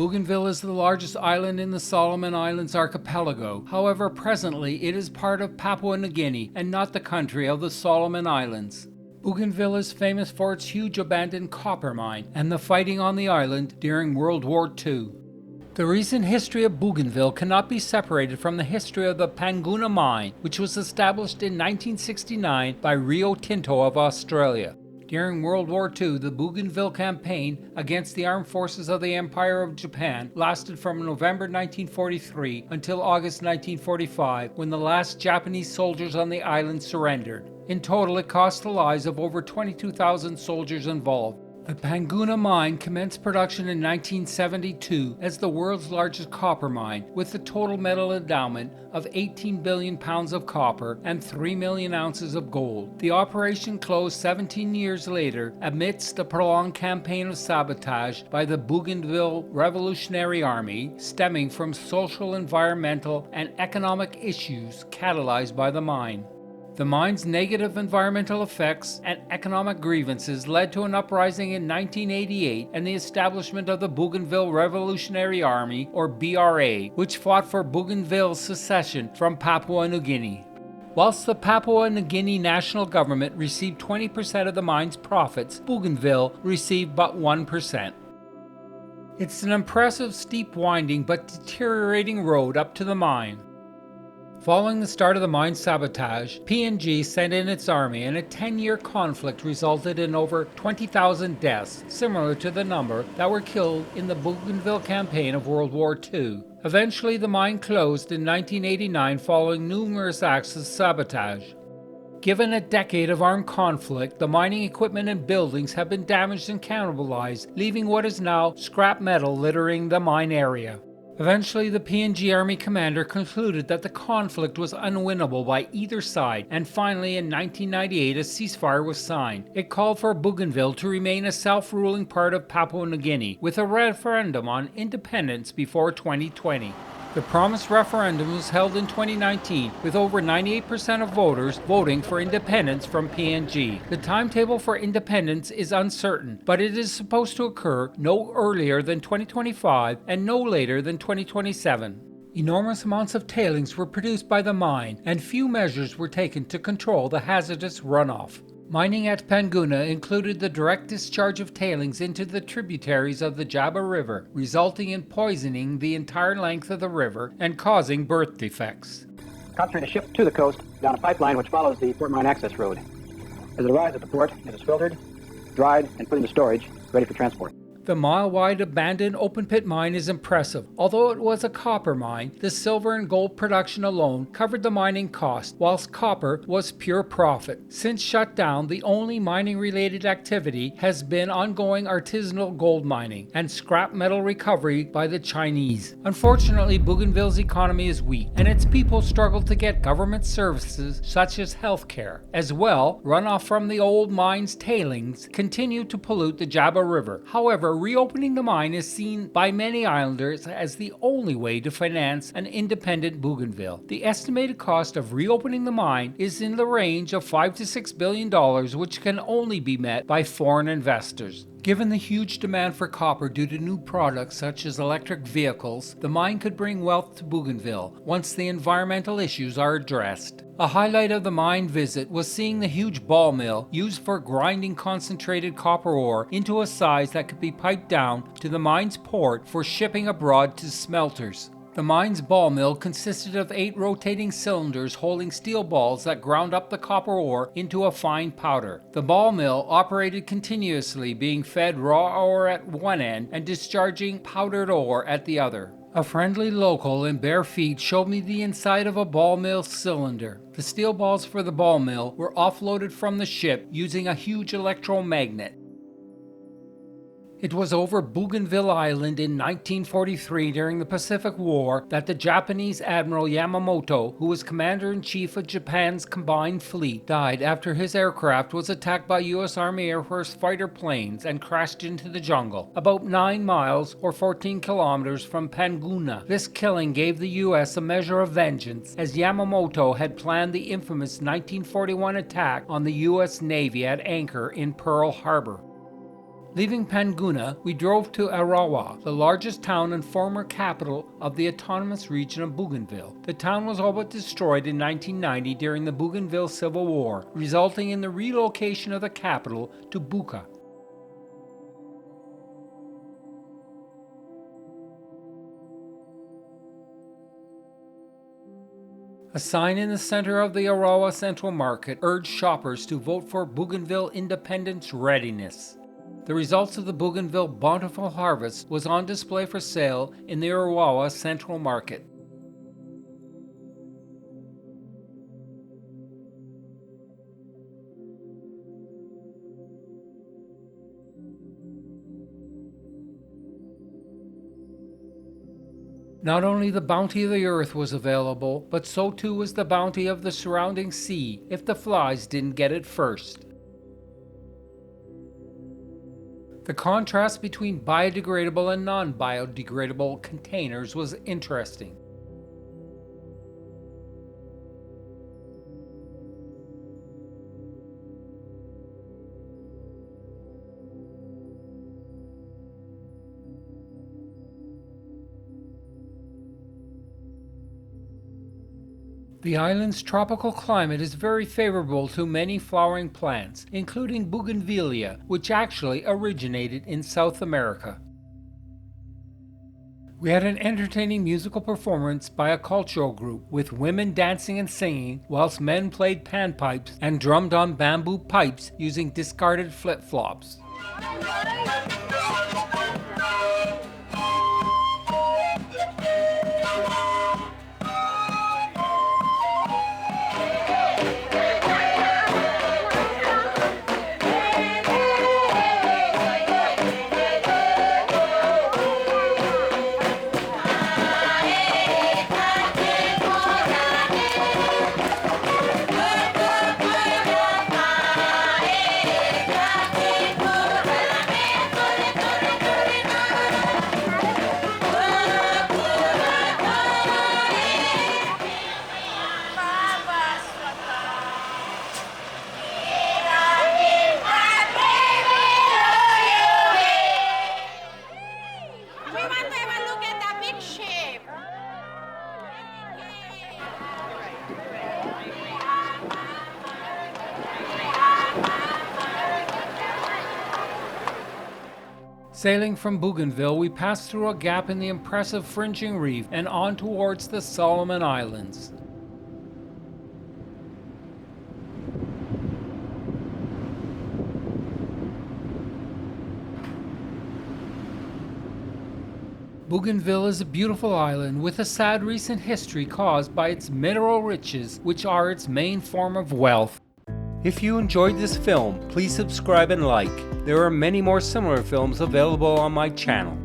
Bougainville is the largest island in the Solomon Islands archipelago. However, presently it is part of Papua New Guinea and not the country of the Solomon Islands. Bougainville is famous for its huge abandoned copper mine and the fighting on the island during World War II. The recent history of Bougainville cannot be separated from the history of the Panguna Mine, which was established in 1969 by Rio Tinto of Australia. During World War II, the Bougainville campaign against the armed forces of the Empire of Japan lasted from November 1943 until August 1945, when the last Japanese soldiers on the island surrendered. In total, it cost the lives of over 22,000 soldiers involved. The Panguna Mine commenced production in 1972 as the world's largest copper mine, with a total metal endowment of 18 billion pounds of copper and 3 million ounces of gold. The operation closed 17 years later amidst a prolonged campaign of sabotage by the Bougainville Revolutionary Army, stemming from social, environmental, and economic issues catalyzed by the mine. The mine's negative environmental effects and economic grievances led to an uprising in 1988 and the establishment of the Bougainville Revolutionary Army, or BRA, which fought for Bougainville's secession from Papua New Guinea. Whilst the Papua New Guinea national government received 20% of the mine's profits, Bougainville received but 1%. It's an impressive, steep, winding but deteriorating road up to the mine. Following the start of the mine sabotage, PNG sent in its army, and a 10-year conflict resulted in over 20,000 deaths, similar to the number that were killed in the Bougainville campaign of World War II. Eventually, the mine closed in 1989 following numerous acts of sabotage. Given a decade of armed conflict, the mining equipment and buildings have been damaged and cannibalized, leaving what is now scrap metal littering the mine area. Eventually, the PNG Army commander concluded that the conflict was unwinnable by either side, and finally in 1998 a ceasefire was signed. It called for Bougainville to remain a self-ruling part of Papua New Guinea, with a referendum on independence before 2020. The promised referendum was held in 2019, with over 98% of voters voting for independence from PNG. The timetable for independence is uncertain, but it is supposed to occur no earlier than 2025 and no later than 2027. Enormous amounts of tailings were produced by the mine, and few measures were taken to control the hazardous runoff. Mining at Panguna included the direct discharge of tailings into the tributaries of the Jaba River, resulting in poisoning the entire length of the river and causing birth defects. Concentrate is shipped to the coast down a pipeline which follows the port mine access road. As it arrives at the port, it is filtered, dried, and put into storage, ready for transport. The mile-wide abandoned open-pit mine is impressive. Although it was a copper mine, the silver and gold production alone covered the mining cost, whilst copper was pure profit. Since shut down, the only mining-related activity has been ongoing artisanal gold mining and scrap metal recovery by the Chinese. Unfortunately, Bougainville's economy is weak, and its people struggle to get government services such as healthcare. As well, runoff from the old mine's tailings continue to pollute the Jaba River. However, reopening the mine is seen by many islanders as the only way to finance an independent Bougainville. The estimated cost of reopening the mine is in the range of $5 to $6 billion, which can only be met by foreign investors. Given the huge demand for copper due to new products such as electric vehicles, the mine could bring wealth to Bougainville once the environmental issues are addressed. A highlight of the mine visit was seeing the huge ball mill used for grinding concentrated copper ore into a size that could be piped down to the mine's port for shipping abroad to smelters. The mine's ball mill consisted of 8 rotating cylinders holding steel balls that ground up the copper ore into a fine powder. The ball mill operated continuously, being fed raw ore at one end and discharging powdered ore at the other. A friendly local in bare feet showed me the inside of a ball mill cylinder. The steel balls for the ball mill were offloaded from the ship using a huge electromagnet. It was over Bougainville Island in 1943 during the Pacific War that the Japanese Admiral Yamamoto, who was Commander-in-Chief of Japan's combined fleet, died after his aircraft was attacked by U.S. Army Air Force fighter planes and crashed into the jungle, about 9 miles or 14 kilometers from Panguna. This killing gave the U.S. a measure of vengeance, as Yamamoto had planned the infamous 1941 attack on the U.S. Navy at anchor in Pearl Harbor. Leaving Panguna, we drove to Arawa, the largest town and former capital of the autonomous region of Bougainville. The town was all but destroyed in 1990 during the Bougainville Civil War, resulting in the relocation of the capital to Buka. A sign in the center of the Arawa Central Market urged shoppers to vote for Bougainville Independence Readiness. The results of the Bougainville Bountiful Harvest was on display for sale in the Arawa Central Market. Not only the bounty of the earth was available, but so too was the bounty of the surrounding sea if the flies didn't get it first. The contrast between biodegradable and non-biodegradable containers was interesting. The island's tropical climate is very favorable to many flowering plants, including bougainvillea, which actually originated in South America. We had an entertaining musical performance by a cultural group, with women dancing and singing, whilst men played panpipes and drummed on bamboo pipes using discarded flip-flops. Sailing from Bougainville, we passed through a gap in the impressive fringing reef and on towards the Solomon Islands. Bougainville is a beautiful island with a sad recent history caused by its mineral riches, which are its main form of wealth. If you enjoyed this film, please subscribe and like. There are many more similar films available on my channel.